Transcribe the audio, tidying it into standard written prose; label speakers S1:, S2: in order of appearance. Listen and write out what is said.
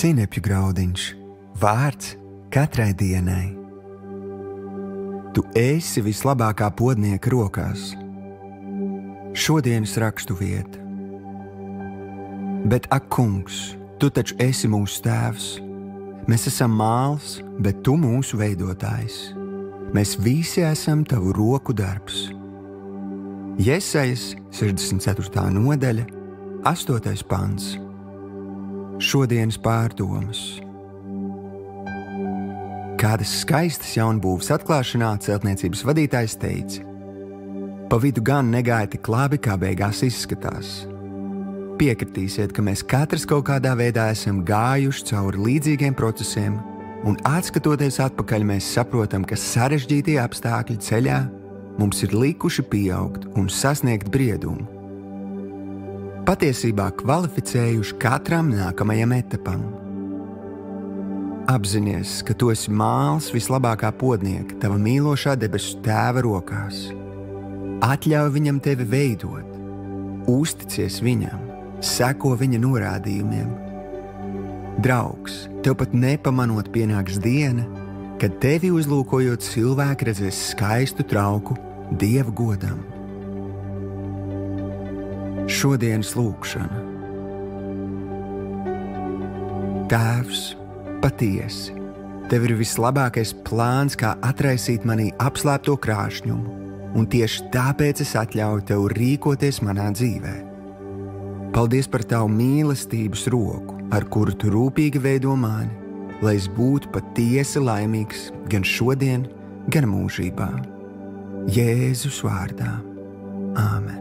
S1: Sinepju graudiņš, vārds katrai dienai. Tu esi vislabākā podnieka rokās. Šodienas rakstu vieta. Bet, ak, kungs, tu taču esi mūsu tēvs. Mēs esam māls, bet tu mūsu veidotājs. Mēs visi esam tavu roku darbs. Jesajas 64. nodaļa, 8. pants. Šodienas pārdomas. Kādas skaistas jaunbūves atklāšanā celtniecības vadītājs teica: pa vidu gan negāja tik labi, kā beigās izskatās. Piekritīsiet, ka mēs katrs kaut kādā veidā esam gājuši cauri līdzīgiem procesiem, un atskatoties atpakaļ, mēs saprotam, ka sarežģītie apstākļi ceļā mums ir likuši pieaugt un sasniegt briedumu. Patiesībā kvalificējuši katram nākamajam etapam. Apzinies, ka tu esi māls vislabākā podnieka tava mīlošā debesu tēva rokās. Atļauj viņam tevi veidot, uzticies viņam, seko viņa norādījumiem. Draugs, tev pat nepamanot pienāks diena, kad tevi uzlūkojot cilvēki redzēs skaistu trauku Dieva godam. Šodienas lūkšana. Tēvs, patiesi, tev ir vislabākais plāns, kā atraisīt manī apslēpto krāšņumu, un tieši tāpēc es atļauju tev rīkoties manā dzīvē. Paldies par tavu mīlestības roku, ar kuru tu rūpīgi veido mani, lai es būtu patiesi laimīgs gan šodien, gan mūžībā. Jēzus vārdā. Āmen.